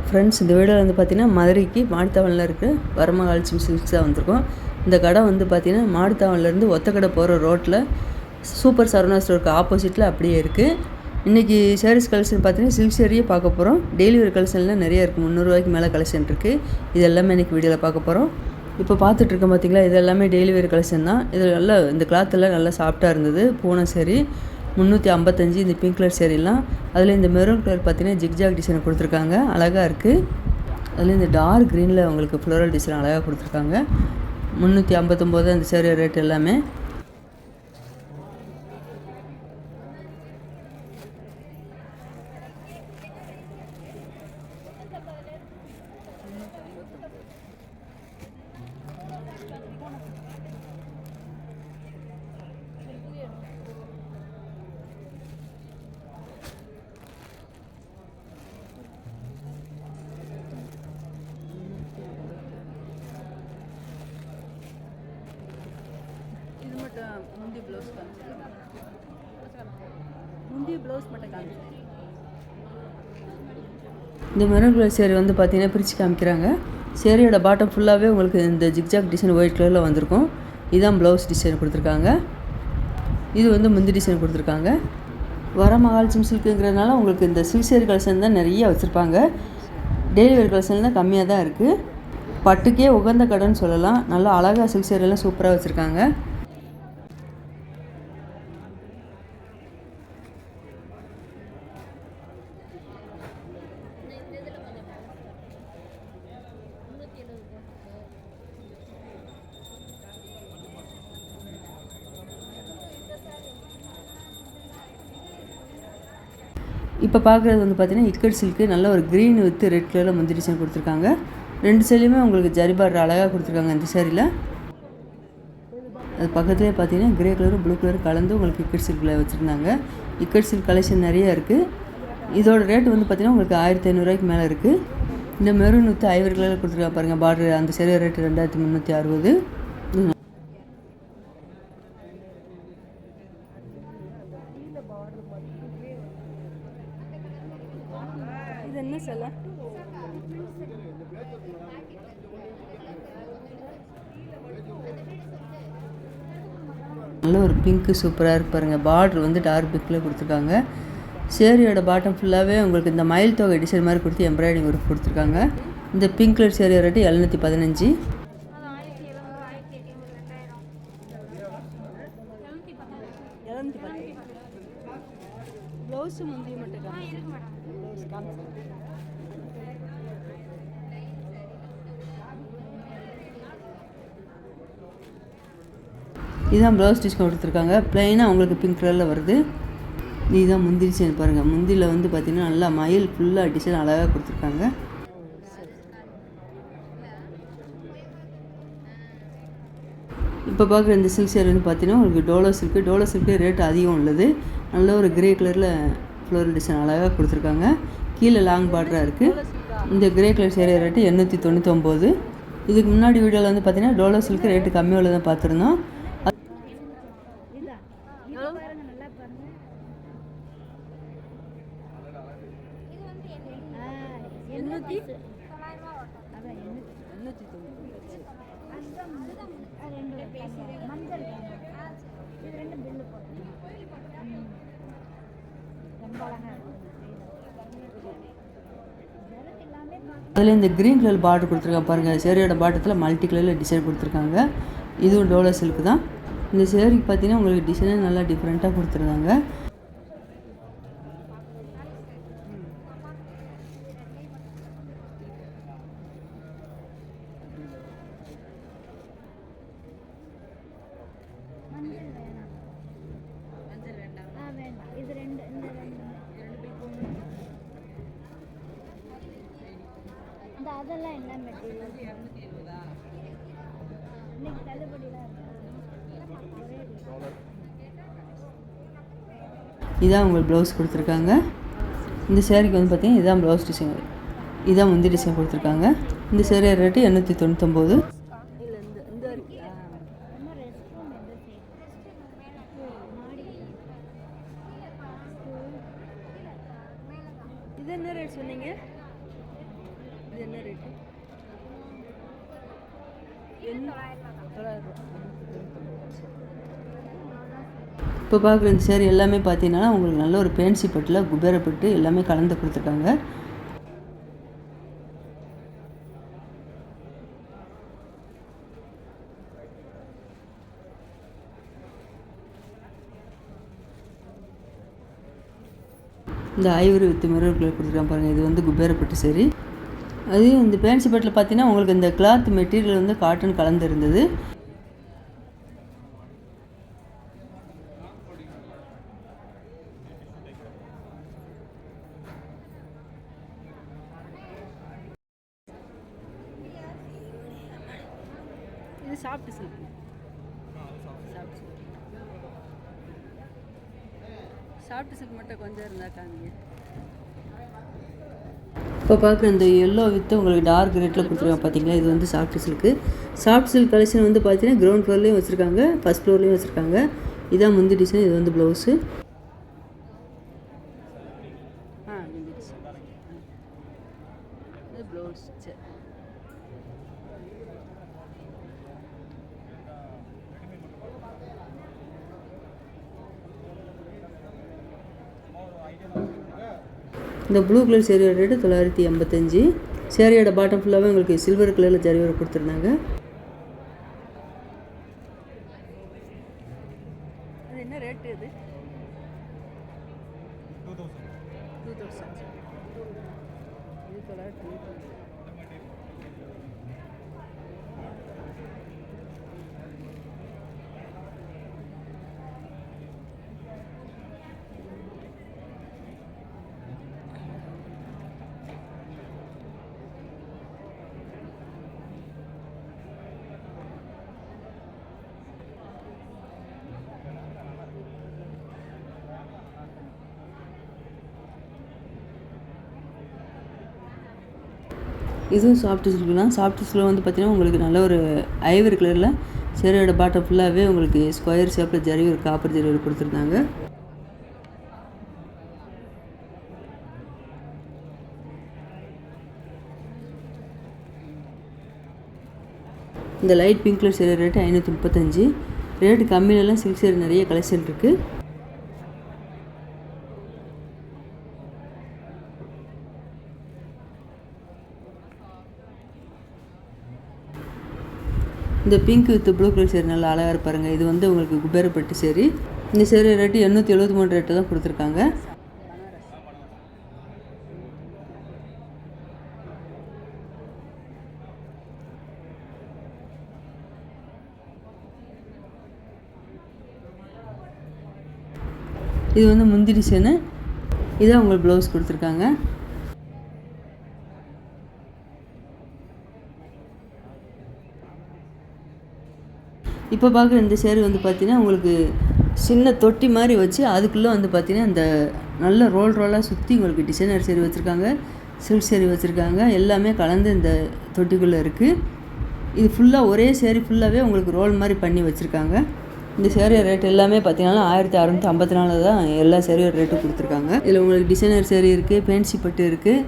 Friends, இந்த வீடியோவில் வந்து பார்த்திங்கன்னா மதுரைக்கு மாடுத்தாவணில் இருக்க வரமகாலட்சுமி சில்க்ஸாக வந்திருக்கும். இந்த கடை வந்து பார்த்திங்கன்னா மாடுத்தாவணிலேருந்து ஒத்தக்கடை போகிற ரோட்டில் சூப்பர் சரவணா ஸ்டோருக்கு ஆப்போசிட்டில் அப்படியே இருக்குது. இன்றைக்கி சாரீஸ் கலெக்ஷன் பார்த்திங்கன்னா சில்க் சாரியே பார்க்க போகிறோம். டெய்லி வேர் கலெக்ஷன்லாம் நிறைய இருக்குது. 300 ரூபாய்க்கு மேலே கலெக்ஷன் இருக்குது. இது எல்லாமே இன்றைக்கி வீடியோவில் பார்க்க போகிறோம். இப்போ பார்த்துட்ருக்கோம் பார்த்திங்களா, இது எல்லாமே டெய்லி வேர் கலெக்ஷன் தான். இது நல்லா இந்த கிளாத்தெல்லாம் நல்லா சாஃப்டாக இருந்தது. பூனை சாரி 355. இந்த பிங்க் கலர் சேரீலாம், அதில் இந்த மெரூன் கலர் பார்த்தீங்கன்னா ஜிக்ஜாக் டிசைன் கொடுத்துருக்காங்க, அழகாக இருக்குது. அதில் இந்த டார்க் க்ரீனில் உங்களுக்கு ஃப்ளோரல் டிசைன் அழகாக கொடுத்துருக்காங்க. 359 அந்த சேரீ ரேட் எல்லாமே. முந்தி ப்ளவுஸ் மட்டும் காமிச்சு. இந்த மெரூன் கலர் சேரீ வந்து பார்த்தீங்கன்னா பிரித்து காமிக்கிறாங்க. சேரீயோட பாட்டம் ஃபுல்லாகவே உங்களுக்கு இந்த ஜிக்ஜாக் டிசைன் ஒயிட் கலரில் வந்திருக்கும். இதுதான் ப்ளவுஸ் டிசைன் கொடுத்துருக்காங்க. இது வந்து முந்தி டிசைன் கொடுத்துருக்காங்க. வரமகாலட்சுமி சில்க்குங்கிறதுனால உங்களுக்கு இந்த சில்க் சேரீ கலெக்ஷன் தான் நிறைய வச்சுருப்பாங்க. டெய்லி வேர் கலெக்ஷன் தான் கம்மியாக தான் இருக்குது. பட்டுக்கே உகந்த கடைன்னு சொல்லலாம். நல்லா அழகாக சில்க் சேரீலாம் சூப்பராக வச்சுருக்காங்க. இப்போ பார்க்குறது வந்து பார்த்திங்கன்னா இக்கட் சில்க்கு, நல்ல ஒரு க்ரீன் வித் ரெட் கலரில் முந்தி டிசைன் கொடுத்துருக்காங்க. 2 சேரீயுமே உங்களுக்கு ஜரி பார்டர் அழகாக கொடுத்துருக்காங்க. இந்த சேரீயில் அது பக்கத்துலேயே பார்த்தீங்கன்னா க்ரே கலரும் ப்ளூ கலரும் கலந்து உங்களுக்கு இக்கட் சில்கில் வச்சுருந்தாங்க. இக்கட் சில்க் கலெக்ஷன் நிறையா இருக்குது. இதோட ரேட் வந்து பார்த்திங்கன்னா உங்களுக்கு 1500 ரூபாய்க்கு மேலே இருக்குது. இந்த மெரூன் வித் ஐவரி கலரில் கொடுத்துருக்காங்க பாருங்கள் பார்டர். அந்த சேரீ ரேட்டு 2360. இது என்ன சொல்ல நல்ல ஒரு பிங்க்கு சூப்பராக இருக்கு பாருங்கள். பார்டர் வந்து டார்க் பிங்க்கில் கொடுத்துருக்காங்க. சேரீயோட பாட்டம் ஃபுல்லாகவே உங்களுக்கு இந்த மயில் தொகை டிசைன் மாதிரி கொடுத்து எம்ப்ராய்டிங் ஒர்க் கொடுத்துருக்காங்க. இந்த pink colour sari rate 715. Blouse முந்தி மட்டும் இதுதான் ப்ளவுஸ் ஸ்டிச் கொடுத்துருக்காங்க. ப்ளைனாக உங்களுக்கு பிங்க் கலரில் வருது. இதுதான் முந்திரி டிசைன் பாருங்கள். முந்தியில் வந்து பார்த்திங்கன்னா நல்லா மயில் ஃபுல்லாக டிசைன் அழகாக கொடுத்துருக்காங்க. இப்போ பார்க்குற இந்த சில்க் சேரீ வந்து பார்த்திங்கன்னா உங்களுக்கு டோலோ சில்க்கு ரேட் அதிகம் உள்ளது. நல்ல ஒரு கிரே கலரில் ஃப்ளோரல் டிசைன் அழகாக கொடுத்துருக்காங்க. கீழே லாங் பார்டராக இருக்குது. இந்த கிரே கலர் சேரீ ரேட்டு 899. இதுக்கு முன்னாடி வீடியோவில் வந்து பார்த்திங்கன்னா டோலோ சில்க்கு ரேட்டு கம்மியாக உள்ளதான் பார்த்துருந்தோம். அதில் இந்த க்ரீன் கலர் பார்டர் கொடுத்துருக்காங்க பாருங்கள். சேரீயோட பாட்டத்தில் மல்டி கலரில் டிசைன் கொடுத்துருக்காங்க. இதுவும் டோலோ சில்க்கு தான். இந்த சேரீக்கு பார்த்தீங்கன்னா உங்களுக்கு டிசைனே நல்லா டிஃப்ரெண்ட்டாக கொடுத்துருந்தாங்க. அதெல்லாம் என்ன மெட்டீரியல்? இன்னைக்கு தள்ளுபடிலாம் இதான் உங்களுக்கு ப்ளவுஸ் கொடுத்துருக்காங்க. இந்த சேரீக்கு வந்து பார்த்தீங்கன்னா இதான் ப்ளவுஸ் டிசைன், இதான் முந்தி டிசைன் கொடுத்துருக்காங்க. இந்த சேரீ ரேட்டு 899. இது என்ன ரேட் சொன்னீங்க? இது என்ன ரேட்டு? என்ன? 900 ரூபா. இப்போ பார்க்குற இந்த சேரீ எல்லாமே பார்த்தீங்கன்னா உங்களுக்கு நல்ல ஒரு பேன்சி பட்டில் குபேரப்பட்டு எல்லாமே கலந்து கொடுத்துருக்காங்க. இந்த ஐவரி வித் மிரர் கலர் கொடுத்துருக்காங்க பாருங்கள். இது வந்து குபேரப்பட்டு சேரீ. அதே இந்த பேன்சி பட்டில் பார்த்தீங்கன்னா உங்களுக்கு இந்த கிளாத் மெட்டீரியல் வந்து காட்டன் கலந்து இருந்தது. இது சாஃப்ட் சில்க். சாஃப்ட் சில்க் மட்டும் கொஞ்சம் இருந்தால் காமிங்க. இப்போ பார்க்குற இந்த எல்லோ வித்து உங்களுக்கு டார்க் ரேட்டில் கொடுத்துருக்காங்க பார்த்தீங்களா. இது வந்து soft silk. Soft silk collection வந்து பார்த்தீங்கன்னா கிரவுண்ட் ஃப்ளோர்லேயும் வச்சுருக்காங்க, ஃபஸ்ட் ஃப்ளோர்லேயும் வச்சுருக்காங்க. இதான் முந்தி டிசைன். இது வந்து ப்ளவுஸு. முந்தி டிசைன். இது ப்ளவுஸ். சரி. இந்த ப்ளூ கலர் சேரீயோட ரேட்டு 985. சேரீயோட பாட்டம் ஃபுல்லாகவே உங்களுக்கு சில்வர் கலரில் ஜரி ஒர்க் கொடுத்துருந்தாங்க. அது என்ன ரேட்டு? இது 2000. இது 900. இதுவும் சாஃப்ட் சில்க் தான். சாஃப்ட் சில்கில் வந்து பார்த்திங்கன்னா உங்களுக்கு நல்ல ஒரு ஐவரி கலரில் சேரீயோட பாட்டம் ஃபுல்லாகவே உங்களுக்கு ஸ்கொயர் ஷேப்பில் ஜரி ஒரு காப்பர் ஜரி ஒரு கொடுத்துருந்தாங்க. இந்த light pink colour sari rate 535. Rate கம்மியிலலாம் சில்க் சேரீ நிறைய கலெக்ஷன் இருக்குது. இந்த pink with blue colour sari நல்லா அழகாக இருப்பாருங்க. இது வந்து உங்களுக்கு குபேரப்பட்டு சேரீ. இந்த சேரீ ரேட்டு 873 ரேட்டு தான் கொடுத்துருக்காங்க. இது வந்து முந்தி டிசைனு. இதான் உங்களுக்கு ப்ளவுஸ் கொடுத்துருக்காங்க. இப்போ பார்க்குற இந்த சேரீ வந்து பார்த்திங்கன்னா உங்களுக்கு சின்ன தொட்டி மாதிரி வச்சு அதுக்குள்ளே வந்து பார்த்திங்கன்னா இந்த நல்ல ரோலாக சுற்றி உங்களுக்கு டிசைனர் சேரீ வச்சுருக்காங்க, சில்க் சேரீ வச்சுருக்காங்க. எல்லாமே கலந்து இந்த தொட்டிக்குள்ளே இருக்குது. இது ஃபுல்லாக ஒரே சேரீ ஃபுல்லாகவே உங்களுக்கு ரோல் மாதிரி பண்ணி வச்சுருக்காங்க. இந்த சேரீ ரேட் எல்லாமே பார்த்திங்கன்னா 1654 தான் எல்லா சேரீயோட ரேட்டும் கொடுத்துருக்காங்க. இதில் உங்களுக்கு டிசைனர் சேரீ இருக்குது, பேன்சி பட்டு இருக்குது.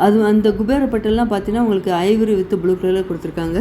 அது அந்த குபேர பட்டெல்லாம் பார்த்திங்கன்னா உங்களுக்கு ஐவரி வித் ப்ளூ கலரில் கொடுத்துருக்காங்க.